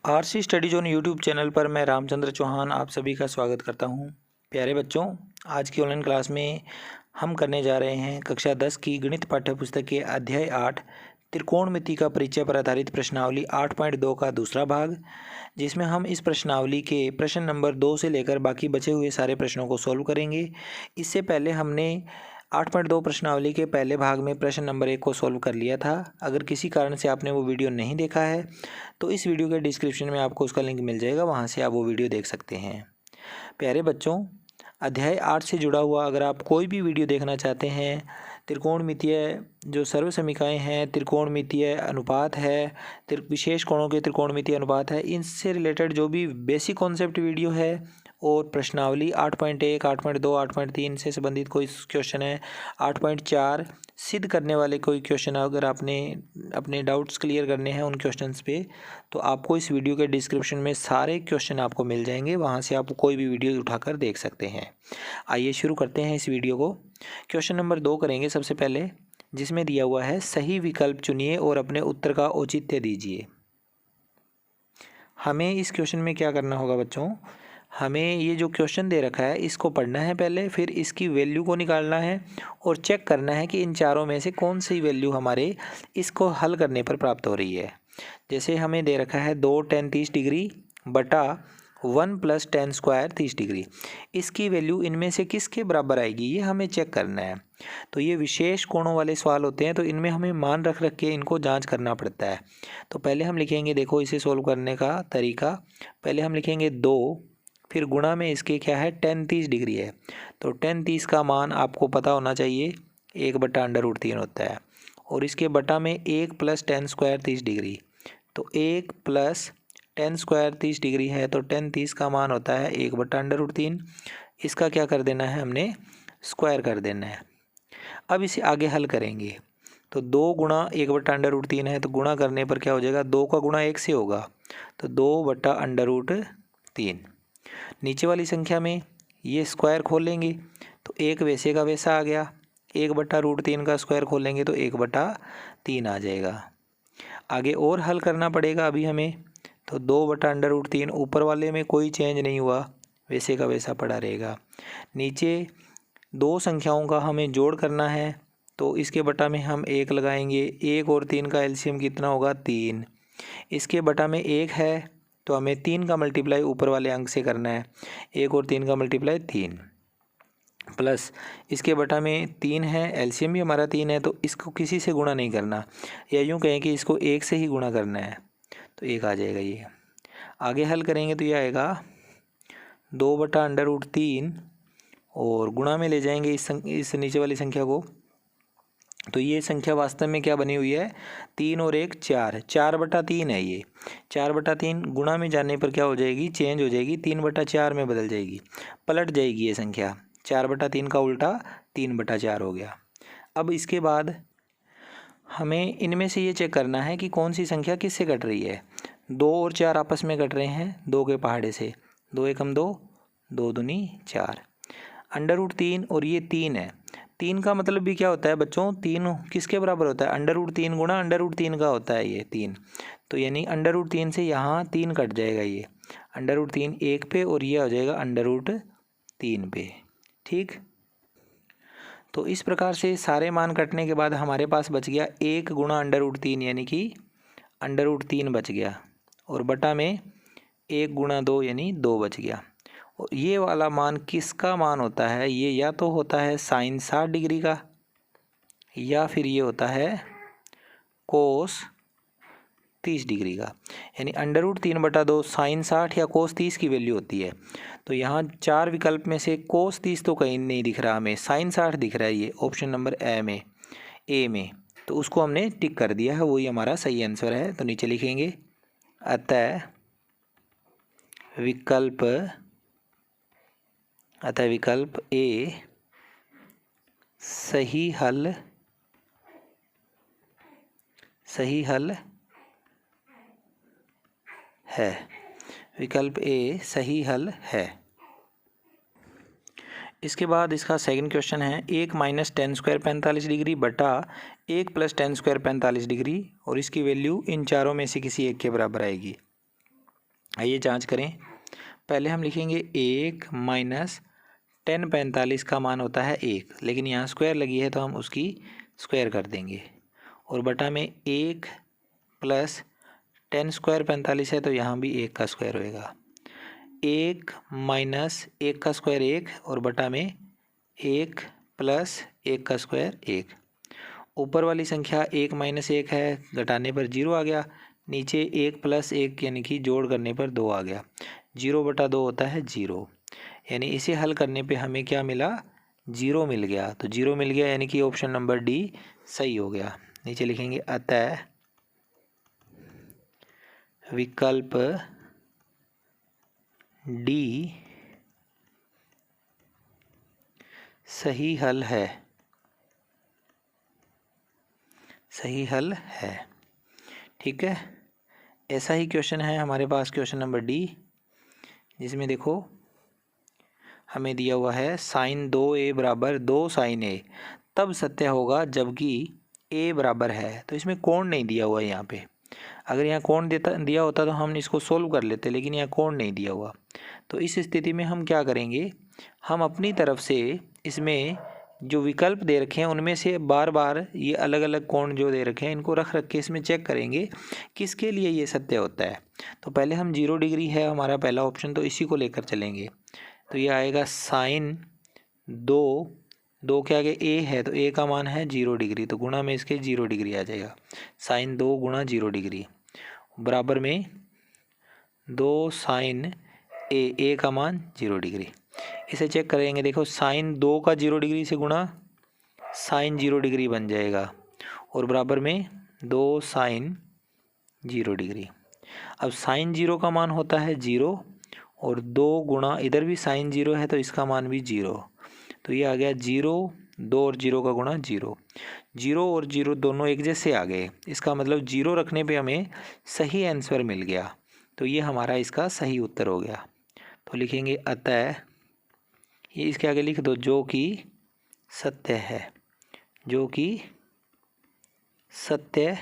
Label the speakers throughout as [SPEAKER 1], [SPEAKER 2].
[SPEAKER 1] RC study zone YouTube channel पर मैं रामचंद्र चौहान आप सभी का स्वागत करता हूं। प्यारे बच्चों, आज की ऑनलाइन क्लास में हम करने जा रहे हैं कक्षा 10 की गणित पाठ्यपुस्तक के अध्याय 8 त्रिकोणमिति का परिचय पर आधारित प्रश्नावली 8.2 का दूसरा भाग, जिसमें हम इस प्रश्नावली के प्रश्न नंबर 2 से लेकर बाकी बचे हुए सारे प्रश्नों को सॉल्व करेंगे। इससे पहले हमने 8.2 प्रश्नावली के पहले भाग में प्रश्न नंबर 1 को सॉल्व कर लिया था। अगर किसी कारण से आपने वो वीडियो नहीं देखा है तो इस वीडियो के डिस्क्रिप्शन में आपको उसका लिंक मिल जाएगा, वहाँ से आप वो वीडियो देख सकते हैं। प्यारे बच्चों, अध्याय 8 से जुड़ा हुआ अगर आप कोई भी वीडियो देखना चाहते हैं, त्रिकोणमितीय जो सर्वसमीकाएँ हैं, त्रिकोणमितीय अनुपात है, विशेष कोणों के त्रिकोणमितीय अनुपात है, इनसे रिलेटेड जो भी बेसिक कॉन्सेप्ट वीडियो है और प्रश्नावली 8.1, 8.2, 8.3 से संबंधित कोई क्वेश्चन है, 8.4 सिद्ध करने वाले कोई क्वेश्चन, अगर आपने अपने डाउट्स क्लियर करने हैं उन क्वेश्चंस पे, तो आपको इस वीडियो के डिस्क्रिप्शन में सारे क्वेश्चन आपको मिल जाएंगे, वहाँ से आप कोई भी वीडियो उठाकर देख सकते हैं। आइए शुरू करते हैं इस वीडियो को। क्वेश्चन नंबर 2 करेंगे सबसे पहले, जिसमें दिया हुआ है सही विकल्प चुनिए और अपने उत्तर का औचित्य दीजिए। हमें इस क्वेश्चन में क्या करना होगा बच्चों, हमें ये जो क्वेश्चन दे रखा है इसको पढ़ना है पहले, फिर इसकी वैल्यू को निकालना है और चेक करना है कि इन चारों में से कौन सी वैल्यू हमारे इसको हल करने पर प्राप्त हो रही है। जैसे हमें दे रखा है 2 tan 30 डिग्री बटा 1 + tan स्क्वायर 30 डिग्री, इसकी वैल्यू इनमें से किसके बराबर आएगी ये हमें चेक करना है। तो ये विशेष कोणों वाले सवाल होते हैं, तो इनमें हमें मान रख के इनको जांच करना पड़ता है। तो पहले हम लिखेंगे, देखो इसे सोल्व करने का तरीका, पहले हम लिखेंगे 2, फिर गुणा में इसके क्या है tan 30 डिग्री है, तो tan 30 का मान आपको पता होना चाहिए 1/√3 होता है, और इसके बटा में 1 + tan स्क्वायर 30 डिग्री, तो 1 + tan स्क्वायर 30 डिग्री है, तो tan 30 का मान होता है 1/√3। इसका क्या कर देना है, हमने स्क्वायर कर देना है। अब इसे आगे हल करेंगे, तो 2 गुणा 1/√3 है, तो गुणा करने पर क्या हो जाएगा, 2 का गुणा 1 से होगा, तो 2/√3। नीचे वाली संख्या में ये स्क्वायर खोलेंगे तो 1 वैसे का वैसा आ गया, 1/√3 का स्क्वायर खोलेंगे तो 1/3 आ जाएगा। आगे और हल करना पड़ेगा अभी हमें, तो 2/√3 ऊपर वाले में कोई चेंज नहीं हुआ, वैसे का वैसा पड़ा रहेगा। नीचे दो संख्याओं का हमें जोड़ करना है, तो इसके बटा में हम 1 लगाएंगे, 1 और 3 का एलसीएम कितना होगा 3, इसके बटा में 1 है, तो हमें 3 का मल्टीप्लाई ऊपर वाले अंक से करना है, 1 और 3 का मल्टीप्लाई 3, प्लस इसके बटा में 3 है, एलसीएम भी हमारा 3 है, तो इसको किसी से गुणा नहीं करना, या यूँ कहें कि इसको 1 से ही गुणा करना है, तो 1 आ जाएगा। ये आगे हल करेंगे तो ये आएगा 2/√3 और गुणा में ले जाएंगे इस नीचे वाली संख्या को, तो ये संख्या वास्तव में क्या बनी हुई है, 3 और 1 4, 4/3 है ये, 4/3 गुणा में जाने पर क्या हो जाएगी, चेंज हो जाएगी, 3/4 में बदल जाएगी, पलट जाएगी ये संख्या, 4/3 का उल्टा 3/4 हो गया। अब इसके बाद हमें इनमें से ये चेक करना है कि कौन सी संख्या किससे कट रही है। 2 और 4 आपस में कट रहे हैं 2 के पहाड़े से, 2 एकम 2, 2 दूनी 4, √3 और ये 3 है, 3 का मतलब भी क्या होता है बच्चों, 3 किसके बराबर होता है, √3 गुणा √3 का होता है ये 3, तो यानी √3 से यहाँ 3 कट जाएगा, ये √3 1 पे और ये हो जाएगा √3 पे। ठीक, तो इस प्रकार से सारे मान कटने के बाद हमारे पास बच गया 1 गुणा √3 यानी कि √3 बच गया, और बटा में 1 गुणा 2 यानी 2 बच गया। और ये वाला मान किसका मान होता है, ये या तो होता है साइन 60 डिग्री का, या फिर ये होता है कोस 30 डिग्री का, यानी √3/2 साइन 60 या कोस 30 की वैल्यू होती है। तो यहाँ 4 विकल्प में से कोस 30 तो कहीं नहीं दिख रहा, हमें साइन 60 दिख रहा है, ये ऑप्शन नंबर ए में, तो उसको हमने टिक कर दिया है, वही हमारा सही आंसर है। तो नीचे लिखेंगे, अतः विकल्प ए सही हल है, विकल्प ए सही हल है। इसके बाद इसका सेकंड क्वेश्चन है, 1 - tan स्क्वायर 45 डिग्री बटा 1 + tan स्क्वायर 45 डिग्री, और इसकी वैल्यू इन चारों में से किसी एक के बराबर आएगी। आइए जांच करें। पहले हम लिखेंगे 1 माइनस 1045 का मान होता है 1, लेकिन यहाँ स्क्वायर लगी है तो हम उसकी स्क्वायर कर देंगे, और बटा में 1 प्लस 10 स्क्वायर 45 है तो यहाँ भी 1 का स्क्वायर होएगा। 1 माइनस 1 का स्क्वायर 1, और बटा में 1 प्लस 1 का स्क्वायर 1। ऊपर वाली संख्या 1 माइनस 1 है, घटाने पर 0 आ गया। नीचे 1 प्लस 1 यानी कि जोड़ करने पर 2 आ गया। 0 बटा 2 होता है 0, यानी इसे हल करने पे हमें क्या मिला, 0 मिल गया। तो 0 मिल गया यानी कि ऑप्शन नंबर डी सही हो गया। नीचे लिखेंगे अतः विकल्प डी सही हल है, सही हल है। ठीक है, ऐसा ही क्वेश्चन है हमारे पास, क्वेश्चन नंबर डी, जिसमें देखो हमें दिया हुआ है साइन 2a बराबर 2 साइन a तब सत्य होगा जबकि a बराबर है। तो इसमें कोण नहीं दिया हुआ है यहाँ पे। अगर यहाँ कोण दिया होता तो हम इसको सोल्व कर लेते, लेकिन यहाँ कोण नहीं दिया हुआ। तो इस स्थिति में हम क्या करेंगे, हम अपनी तरफ से इसमें जो विकल्प दे रखे हैं उनमें से बार बार ये अलग अलग कोण जो दे रखे हैं इनको रख के इसमें चेक करेंगे किसके लिए ये सत्य होता है। तो पहले हम 0 डिग्री है हमारा पहला ऑप्शन, तो इसी को लेकर चलेंगे। तो ये आएगा साइन 2 के आगे a है तो a का मान है 0 डिग्री, तो गुणा में इसके 0 डिग्री आ जाएगा। साइन 2 गुणा 0 डिग्री बराबर में 2 साइन a का मान 0 डिग्री। इसे चेक करेंगे, देखो साइन 2 का 0 डिग्री से गुणा साइन 0 डिग्री बन जाएगा, और बराबर में 2 साइन 0 डिग्री। अब साइन 0 का मान होता है 0, और 2 गुणा इधर भी साइन 0 है तो इसका मान भी 0, तो ये आ गया 0, 2 और 0 का गुणा 0। 0 और 0 दोनों एक जैसे आ गए, इसका मतलब 0 रखने पे हमें सही आंसर मिल गया। तो ये हमारा इसका सही उत्तर हो गया। तो लिखेंगे अतः, ये इसके आगे लिख दो, जो कि सत्य है, जो कि सत्य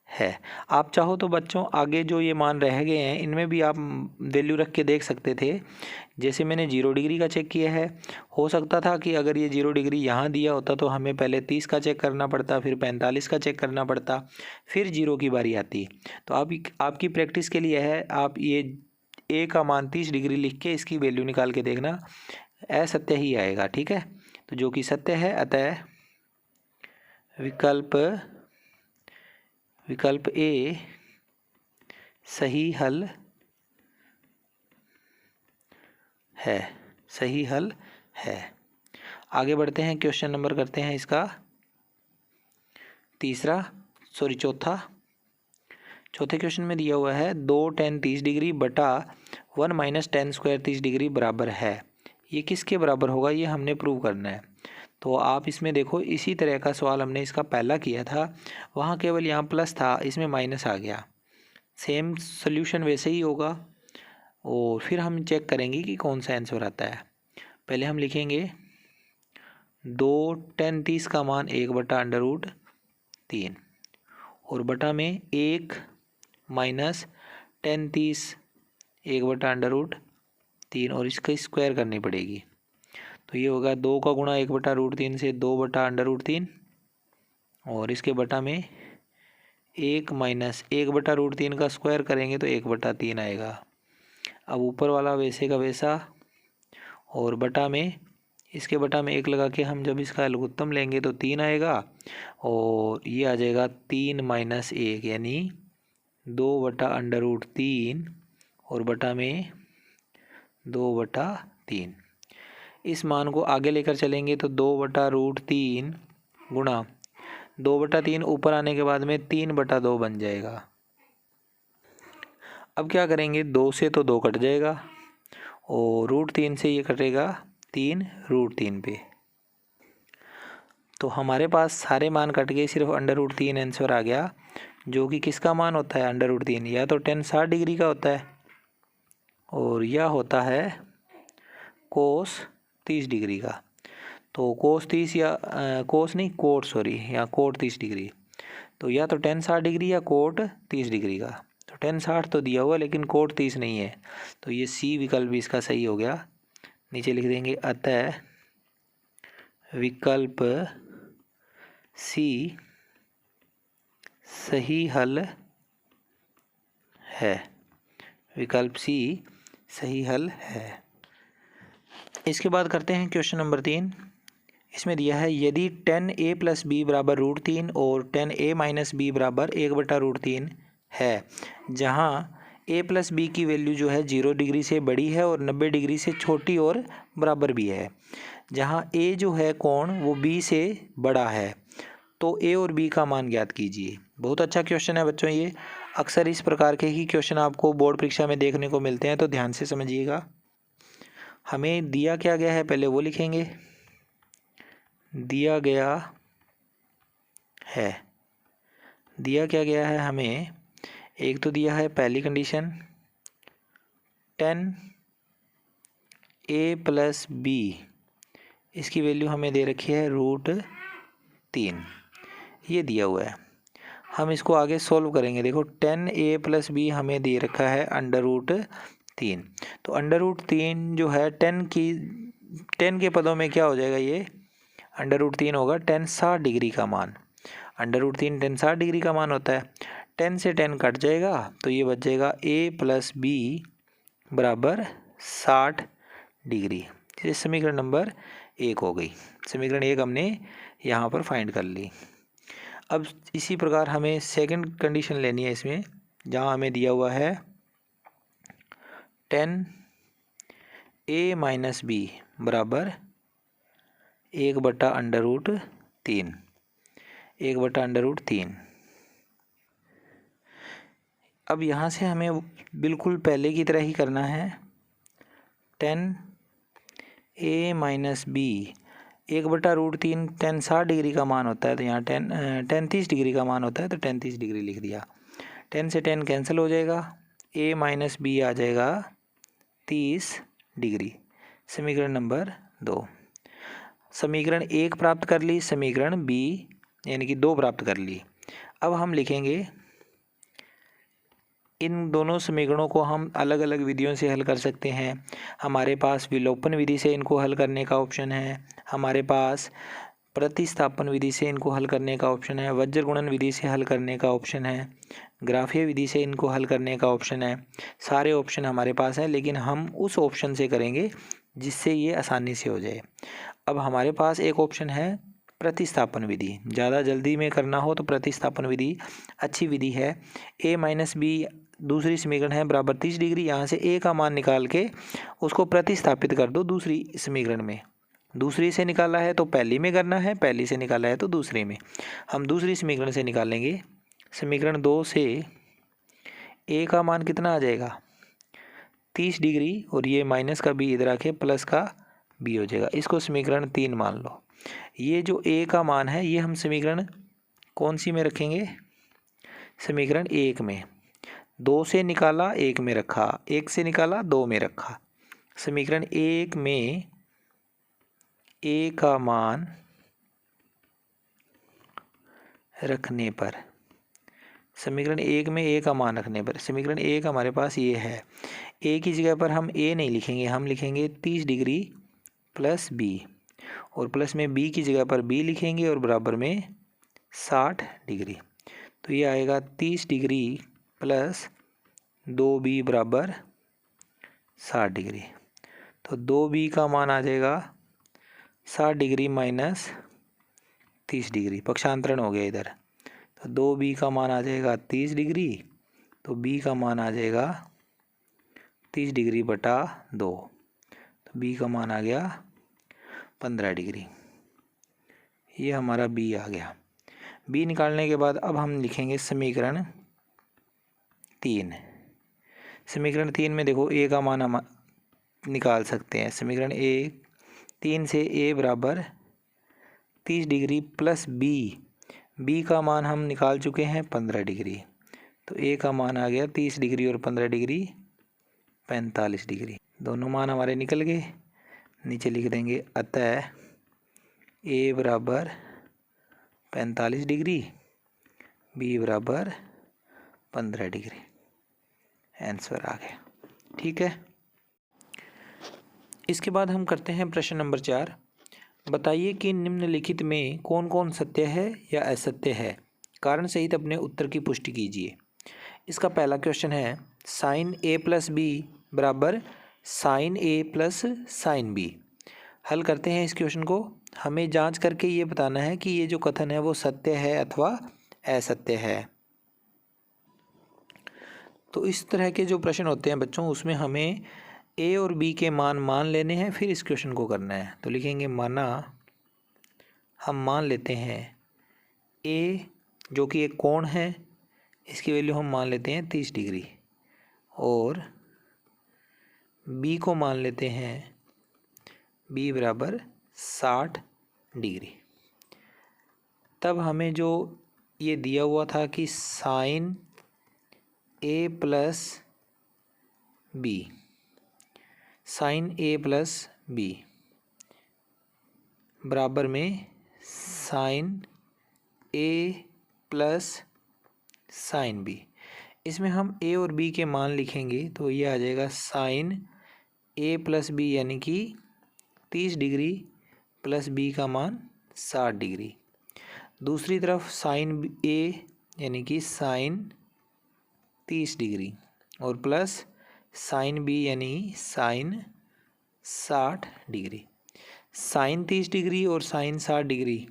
[SPEAKER 1] है। आप चाहो तो बच्चों आगे जो ये मान रह गए हैं इनमें भी आप वैल्यू रख के देख सकते थे। जैसे मैंने 0 डिग्री का चेक किया है, हो सकता था कि अगर ये 0 डिग्री यहाँ दिया होता तो हमें पहले 30 का चेक करना पड़ता, फिर 45 का चेक करना पड़ता, फिर 0 की बारी आती। तो आपकी प्रैक्टिस के लिए है, आप ये a का मान 30 डिग्री लिख के इसकी वैल्यू निकाल के देखना, असत्य ही आएगा। ठीक है, तो जो कि सत्य है, अतः विकल्प ए सही हल है, सही हल है। आगे बढ़ते हैं, क्वेश्चन नंबर करते हैं इसका चौथे क्वेश्चन में दिया हुआ है 2 tan 30 डिग्री बटा 1 माइनस tan स्क्वायर 30 डिग्री बराबर है। ये किसके बराबर होगा, ये हमने प्रूव करना है। तो आप इसमें देखो, इसी तरह का सवाल हमने इसका पहला किया था, वहाँ केवल यहाँ प्लस था, इसमें माइनस आ गया। सेम सोल्यूशन वैसे ही होगा, और फिर हम चेक करेंगे कि कौन सा आंसर आता है। पहले हम लिखेंगे 2 tan 30 का मान 1/√3, और बटा में 1 माइनस tan 30 1/√3, और इसका स्क्वायर करनी पड़ेगी। तो ये होगा 2 का गुणा 1/√3 से 2/√3, और इसके बटा में 1 माइनस 1/√3 का स्क्वायर करेंगे तो 1/3 आएगा। अब ऊपर वाला वैसे का वैसा, और बटा में इसके बटा में 1 लगा के हम जब इसका लघुत्तम लेंगे तो 3 आएगा, और ये आ जाएगा 3 माइनस 1 यानी 2/√3, और बटा में 2/3। इस मान को आगे लेकर चलेंगे तो 2/√3 गुणा 2/3 ऊपर आने के बाद में 3/2 बन जाएगा। अब क्या करेंगे, 2 से तो 2 कट जाएगा, और √3 से ये कटेगा 3√3 पे। तो हमारे पास सारे मान कट गए, सिर्फ √3 आंसर आ गया, जो कि किसका मान होता है √3, या तो tan 60 डिग्री का होता है, और यह होता है कोस 30 डिग्री का। तो कोस 30 या कोस नहीं कोट, सॉरी, या कोट 30 डिग्री, तो या तो tan 60 डिग्री या कोट 30 डिग्री का। तो tan 60 तो दिया हुआ लेकिन कोट 30 नहीं है, तो ये सी विकल्प भी इसका सही हो गया। नीचे लिख देंगे अतः विकल्प सी सही हल है। विकल्प सी सही हल है। इसके बाद करते हैं क्वेश्चन नंबर 3। इसमें दिया है यदि tan a प्लस बी बराबर √3 और tan a माइनस बी बराबर 1/√3 है, जहां a प्लस बी की वैल्यू जो है 0 डिग्री से बड़ी है और 90 डिग्री से छोटी और बराबर भी है, जहां a जो है कोण वो b से बड़ा है, तो a और b का मान ज्ञात कीजिए। बहुत अच्छा क्वेश्चन है बच्चों ये। अक्सर इस प्रकार के ही क्वेश्चन आपको बोर्ड परीक्षा में देखने को मिलते हैं, तो ध्यान से समझिएगा। हमें दिया क्या गया है पहले वो लिखेंगे। दिया क्या गया है हमें, एक तो दिया है पहली condition tan a plus B, इसकी वैल्यू हमें दे रखी है √3, ये दिया हुआ है। हम इसको आगे सॉल्व करेंगे। देखो tan a प्लस बी हमें दे रखा है √3, तो √3 जो है tan के पदों में क्या हो जाएगा, ये √3 होगा tan 60 डिग्री का मान। √3 tan 60 डिग्री का मान होता है। tan से tan कट जाएगा तो ये बच जाएगा a प्लस बी बराबर 60 डिग्री। ये समीकरण नंबर 1 हो गई। समीकरण 1 हमने यहाँ पर फाइंड कर ली। अब इसी प्रकार हमें सेकंड कंडीशन लेनी है इसमें, जहाँ हमें दिया हुआ है tan a माइनस बी बराबर 1/√3। अब यहाँ से हमें बिल्कुल पहले की तरह ही करना है। tan a minus B 1/√3 tan 60 degree का मान होता है, तो यहाँ tan 30 डिग्री का मान होता है, तो tan 30 डिग्री लिख दिया। tan से tan कैंसिल हो जाएगा, a माइनस बी आ जाएगा 30 डिग्री। समीकरण नंबर 2। समीकरण 1 प्राप्त कर ली, समीकरण b यानी कि 2 प्राप्त कर ली। अब हम लिखेंगे, इन दोनों समीकरणों को हम अलग अलग विधियों से हल कर सकते हैं। हमारे पास विलोपन विधि से इनको हल करने का ऑप्शन है, हमारे पास प्रतिस्थापन विधि से इनको हल करने का ऑप्शन है, वज्र गुणन विधि से हल करने का ऑप्शन है, ग्राफीय विधि से इनको हल करने का ऑप्शन है। सारे ऑप्शन हमारे पास हैं, लेकिन हम उस ऑप्शन से करेंगे जिससे ये आसानी से हो जाए। अब हमारे पास एक ऑप्शन है प्रतिस्थापन विधि। ज़्यादा जल्दी में करना हो तो प्रतिस्थापन विधि अच्छी विधि है। a माइनस बी दूसरी समीकरण है बराबर 30 डिग्री। यहाँ से a का मान निकाल के उसको प्रतिस्थापित कर दो दूसरी समीकरण में। दूसरी से निकाला है तो पहली में करना है, पहली से निकाला है तो दूसरी में। हम दूसरी समीकरण से निकालेंगे। समीकरण 2 से a का मान कितना आ जाएगा 30 डिग्री, और ये माइनस का b इधर आके प्लस का b हो जाएगा। इसको समीकरण 3 मान लो। ये जो a का मान है ये हम समीकरण कौन सी में रखेंगे, समीकरण 1 में। 2 से निकाला 1 में रखा, 1 से निकाला 2 में रखा। समीकरण 1 में a का मान रखने पर, समीकरण 1 में a का मान रखने पर, समीकरण 1 हमारे पास ये है। a की जगह पर हम a नहीं लिखेंगे, हम लिखेंगे 30 डिग्री प्लस b, और प्लस में b की जगह पर b लिखेंगे और बराबर में 60 डिग्री। तो ये आएगा 30 डिग्री प्लस 2b बराबर 60 डिग्री। तो 2b का मान आ जाएगा 60 डिग्री माइनस 30 डिग्री, पक्षांतरण हो गया इधर। तो 2b का मान आ जाएगा 30 डिग्री, तो b का मान आ जाएगा 30 डिग्री बटा 2, तो b का मान आ गया 15 डिग्री। ये हमारा b आ गया। b निकालने के बाद अब हम लिखेंगे समीकरण 3। समीकरण 3 में देखो a का मान हम निकाल सकते हैं। समीकरण 3 से a बराबर 30 डिग्री प्लस b का मान हम निकाल चुके हैं 15 डिग्री। तो a का मान आ गया 30 डिग्री और 15 डिग्री 45 डिग्री। दोनों मान हमारे निकल गए। नीचे लिख देंगे अतः a बराबर 45 डिग्री, b बराबर 15 डिग्री। आंसर आ गया। ठीक है, इसके बाद हम करते हैं प्रश्न नंबर 4। बताइए कि निम्नलिखित में कौन कौन सत्य है या असत्य है, कारण सहित अपने उत्तर की पुष्टि कीजिए। इसका पहला क्वेश्चन है साइन ए प्लस बी बराबर साइन ए प्लस साइन बी। हल करते हैं इस क्वेश्चन को। हमें जांच करके ये बताना है कि ये जो कथन है वो सत्य है अथवा असत्य है। तो इस तरह के जो प्रश्न होते हैं बच्चों, उसमें हमें ए और बी के मान लेने हैं, फिर इस क्वेश्चन को करना है। तो लिखेंगे माना हम मान लेते हैं ए जो कि एक कोण है, इसकी वैल्यू हम मान लेते हैं 30 डिग्री, और बी को मान लेते हैं बी बराबर 60 डिग्री। तब हमें जो ये दिया हुआ था कि साइन ए प्लस बी, साइन ए प्लस बी बराबर में साइन ए प्लस साइन बी। इसमें हम ए और बी के मान लिखेंगे तो ये आ जाएगा साइन ए प्लस बी यानी कि 30 डिग्री प्लस बी का मान 60 डिग्री। दूसरी तरफ साइन ए यानी कि साइन 30 डिग्री और प्लस साइन बी यानी साइन 60 डिग्री। साइन 30 डिग्री और साइन 60 डिग्री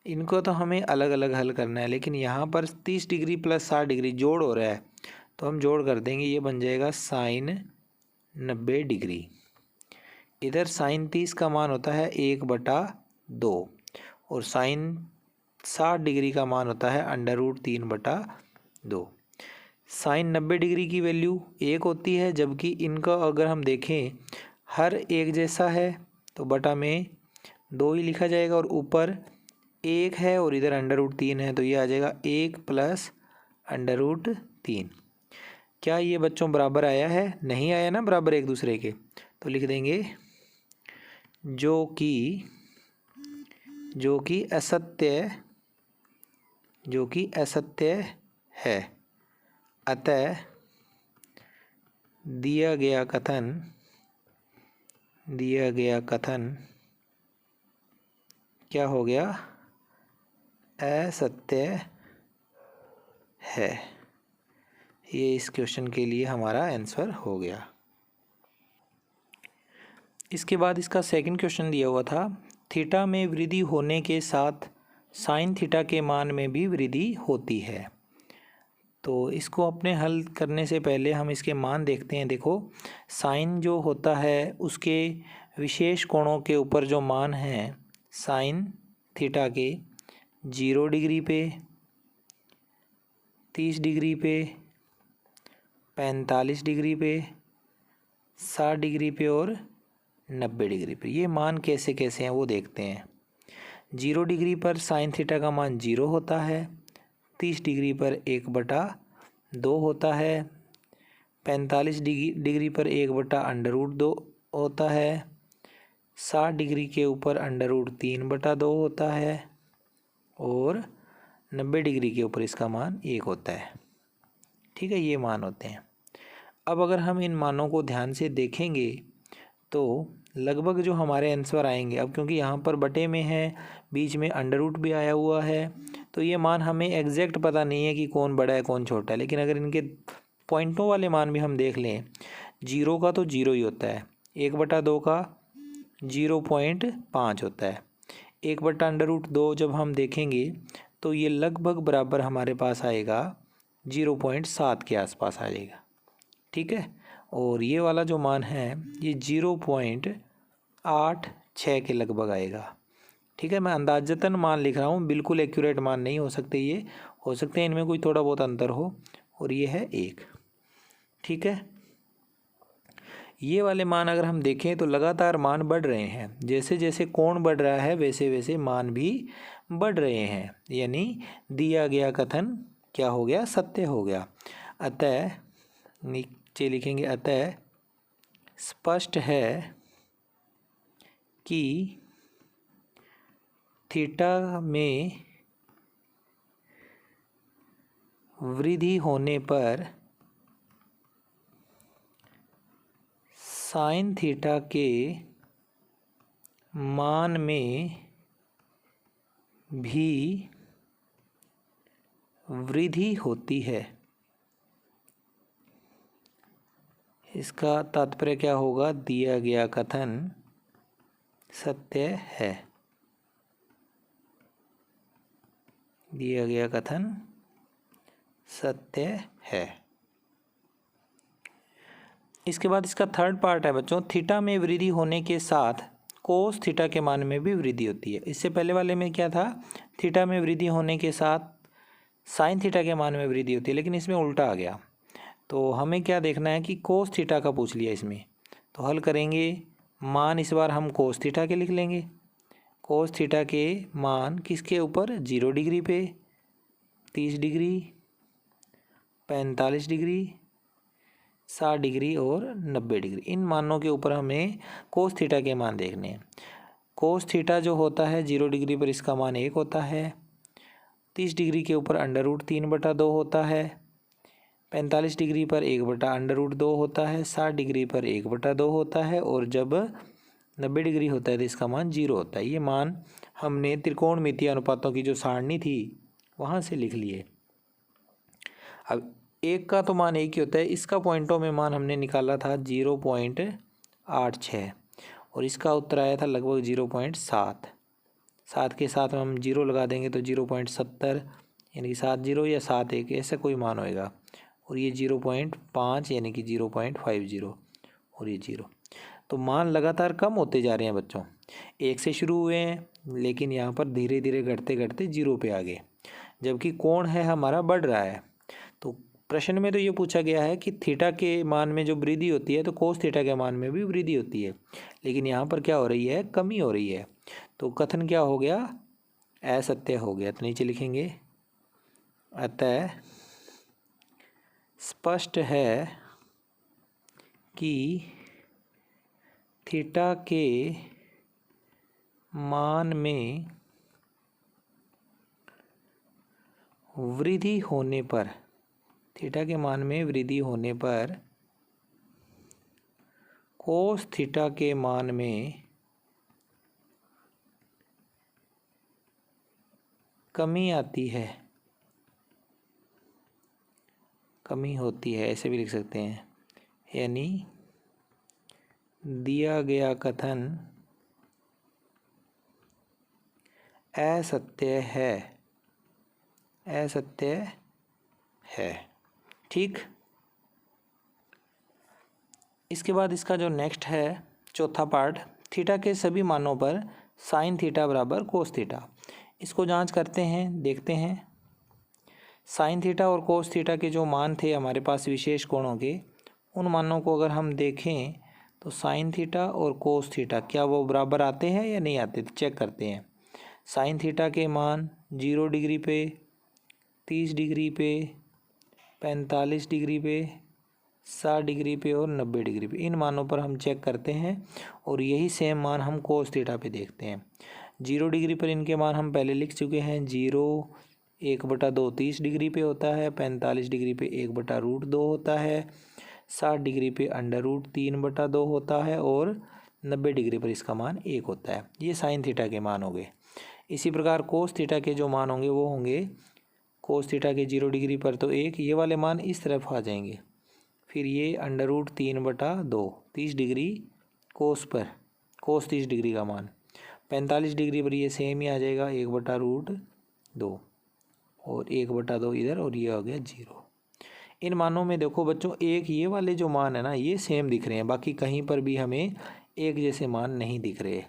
[SPEAKER 1] इनको तो हमें अलग अलग हल करना है, लेकिन यहाँ पर 30 डिग्री प्लस 60 डिग्री जोड़ हो रहा है तो हम जोड़ कर देंगे, ये बन जाएगा साइन 90 डिग्री। इधर साइन 30 का मान होता है 1/2 और साइन 60 डिग्री का मान होता है √3/2। साइन 90 डिग्री की वैल्यू 1 होती है, जबकि इनका अगर हम देखें हर एक जैसा है तो बटा में 2 ही लिखा जाएगा, और ऊपर 1 है और इधर √3 है, तो ये आ जाएगा 1 प्लस √3। क्या ये बच्चों बराबर आया है? नहीं आया ना बराबर एक दूसरे के, तो लिख देंगे जो कि असत्य है, अतः दिया गया कथन क्या हो गया? असत्य है। ये इस क्वेश्चन के लिए हमारा आंसर हो गया। इसके बाद इसका सेकंड क्वेश्चन दिया हुआ था थीटा में वृद्धि होने के साथ साइन थीटा के मान में भी वृद्धि होती है। तो इसको अपने हल करने से पहले हम इसके मान देखते हैं। देखो साइन जो होता है उसके विशेष कोणों के ऊपर जो मान हैं साइन थीटा के 0 डिग्री पे, 30 डिग्री पे, 45 डिग्री पे, 60 डिग्री पे और 90 डिग्री पे, ये मान कैसे कैसे हैं वो देखते हैं। 0 डिग्री पर साइन थीटा का मान 0 होता है, 30 डिग्री पर 1/2 होता है, 45 डिग्री पर 1/√2 होता है, 60 डिग्री के ऊपर √3/2 होता है, और 90 डिग्री के ऊपर इसका मान 1 होता है। ठीक है, ये मान होते हैं। अब अगर हम इन मानों को ध्यान से देखेंगे तो लगभग जो हमारे आंसर आएंगे, अब क्योंकि यहाँ पर बटे में है, बीच में अंडर भी आया हुआ है, तो ये मान हमें एग्जैक्ट पता नहीं है कि कौन बड़ा है कौन छोटा है। लेकिन अगर इनके पॉइंटों वाले मान भी हम देख लें, 0 का तो 0 ही होता है, 1/2 का 0.5 होता है, 1/√2 जब हम देखेंगे तो ये लगभग बराबर हमारे पास आएगा, 0.7 के आसपास आ जाएगा। ठीक है, और ये वाला जो मान है ये 0.86 के लगभग आएगा। ठीक है, मैं अंदाजतन मान लिख रहा हूँ, बिल्कुल एक्यूरेट मान नहीं हो सकते, ये हो सकते हैं इनमें कोई थोड़ा बहुत अंतर हो, और ये है 1। ठीक है, ये वाले मान अगर हम देखें तो लगातार मान बढ़ रहे हैं, जैसे जैसे कोण बढ़ रहा है वैसे वैसे मान भी बढ़ रहे हैं, यानी दिया गया कथन क्या हो गया? सत्य हो गया। अतः नीचे लिखेंगे अतः स्पष्ट है कि थीटा में वृद्धि होने पर साइन थीटा के मान में भी वृद्धि होती है। इसका तात्पर्य क्या होगा? दिया गया कथन सत्य है। दिया गया कथन सत्य है। इसके बाद इसका थर्ड पार्ट है बच्चों, थीटा में वृद्धि होने के साथ कोस थीटा के मान में भी वृद्धि होती है। इससे पहले वाले में क्या था? थीटा में वृद्धि होने के साथ साइन थीटा के मान में वृद्धि होती है, लेकिन इसमें उल्टा आ गया। तो हमें क्या देखना है कि कोस थीटा का पूछ लिया इसमें, तो हल करेंगे। मान इस बार हम कोस थीटा के लिख लेंगे। कोस थीटा के मान किसके ऊपर? 0 डिग्री पे, 30 डिग्री, 45 डिग्री, 60 डिग्री और 90 डिग्री। इन मानों के ऊपर हमें कोस थीटा के मान देखने हैं। कोस थीटा जो होता है 0 डिग्री पर इसका मान 1 होता है, 30 डिग्री के ऊपर √3/2 होता है, 45 डिग्री पर 1/√2 होता है, 60 डिग्री पर 1/2 होता है, और जब 90 डिग्री होता है तो इसका मान 0 होता है। ये मान हमने त्रिकोणमितीय अनुपातों की जो सारणी थी वहाँ से लिख लिए। अब 1 का तो मान 1 ही होता है, इसका पॉइंटों में मान हमने निकाला था 0.86 और इसका उत्तर आया था लगभग 0.7। 7 के साथ हम 0 लगा देंगे तो 0.70, यानी कि 70 या 71 ऐसा कोई मान होएगा, और ये 0.5 यानी कि 0.50 और ये 0। तो मान लगातार कम होते जा रहे हैं बच्चों। 1 से शुरू हुए हैं लेकिन यहाँ पर धीरे धीरे घटते घटते 0 पे आ गए, जबकि कोण है हमारा बढ़ रहा है। तो प्रश्न में तो ये पूछा गया है कि थीटा के मान में जो वृद्धि होती है तो कोस थीटा के मान में भी वृद्धि होती है, लेकिन यहाँ पर क्या हो रही है? कमी हो रही है। तो कथन क्या हो गया? असत्य हो गया। तो नीचे लिखेंगे, अतः स्पष्ट है कि थीटा के मान में वृद्धि होने पर, थीटा के मान में वृद्धि होने पर कोस थीटा के मान में कमी आती है, कमी होती है, ऐसे भी लिख सकते हैं। यानी दिया गया कथन असत्य है, असत्य है। ठीक। इसके बाद इसका जो नेक्स्ट है चौथा पार्ट, थीटा के सभी मानों पर साइन थीटा बराबर कोस थीटा। इसको जांच करते हैं, देखते हैं। साइन थीटा और कोस थीटा के जो मान थे हमारे पास विशेष कोणों के, उन मानों को अगर हम देखें तो साइन थीटा और कोस थीटा क्या वो बराबर आते हैं या नहीं आते? चेक करते हैं। साइन थीटा के मान 0 डिग्री पे, 30 डिग्री पे, 45 डिग्री पे, 60 डिग्री पे और 90 डिग्री पे, इन मानों पर हम चेक करते हैं और यही सेम मान हम कोस थीटा पे देखते हैं। 0 डिग्री पर इनके मान हम पहले लिख चुके हैं। 0 1/2 30 डिग्री पे होता है, 45 डिग्री पे 1/√2 होता है, 60 डिग्री पे √3/2 होता है और 90 डिग्री पर इसका मान 1 होता है। ये साइन थीटा के मान हो गए। इसी प्रकार कोस थीटा के जो मान होंगे वो होंगे, कोस थीटा के 0 डिग्री पर तो 1, ये वाले मान इस तरफ आ जाएंगे, फिर ये √3/2 30 डिग्री कोस पर, कोस 30 डिग्री का मान, 45 डिग्री पर ये सेम ही आ जाएगा 1/√2 और 1/2 इधर, और ये हो गया 0। इन मानों में देखो बच्चों, एक ये वाले जो मान है ना ये सेम दिख रहे हैं, बाकी कहीं पर भी हमें एक जैसे मान नहीं दिख रहे।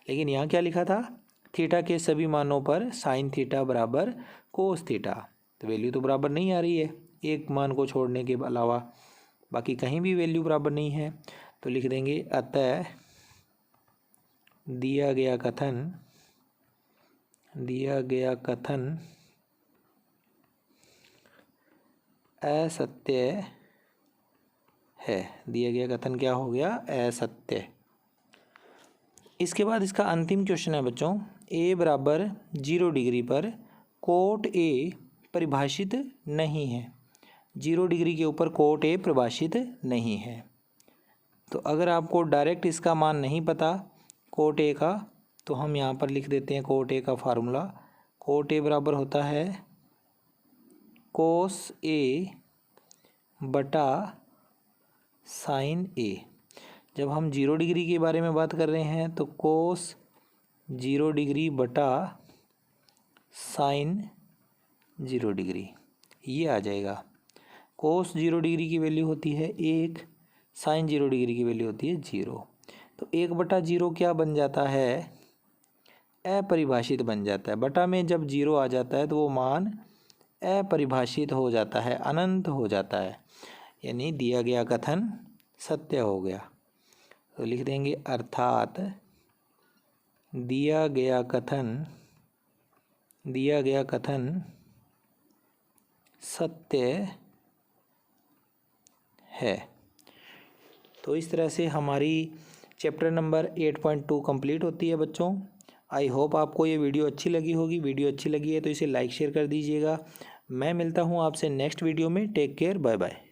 [SPEAKER 1] लेकिन यहाँ क्या लिखा था? थीटा के सभी मानों पर साइन थीटा बराबर कोस थीटा, तो वैल्यू तो बराबर नहीं आ रही है, एक मान को छोड़ने के अलावा बाकी कहीं भी वैल्यू बराबर नहीं है। तो लिख देंगे, अतः दिया गया कथन असत्य है। दिया गया कथन क्या हो गया? असत्य। इसके बाद इसका अंतिम क्वेश्चन है बच्चों, a बराबर 0 डिग्री पर कोट a परिभाषित नहीं है। 0 डिग्री के ऊपर कोट a परिभाषित नहीं है। तो अगर आपको डायरेक्ट इसका मान नहीं पता कोट ए का, तो हम यहाँ पर लिख देते हैं कोट ए का फार्मूला। कोट ए बराबर होता है कोस ए बटा साइन ए। जब हम 0 डिग्री के बारे में बात कर रहे हैं तो कोस 0 डिग्री बटा साइन 0 डिग्री ये आ जाएगा। कोस 0 डिग्री की वैल्यू होती है 1, साइन 0 डिग्री की वैल्यू होती है 0। तो 1/0 क्या बन जाता है, अपरिभाषित बन जाता है। बटा में जब 0 आ जाता है तो वो मान अपरिभाषित हो जाता है, अनंत हो जाता है, यानी दिया गया कथन सत्य हो गया। तो लिख देंगे अर्थात दिया गया कथन सत्य है। तो इस तरह से हमारी चैप्टर नंबर 8.2 कंप्लीट होती है बच्चों। आई होप आपको ये वीडियो अच्छी लगी होगी। वीडियो अच्छी लगी है तो इसे लाइक शेयर कर दीजिएगा। मैं मिलता हूँ आपसे नेक्स्ट वीडियो में। Take care, bye bye.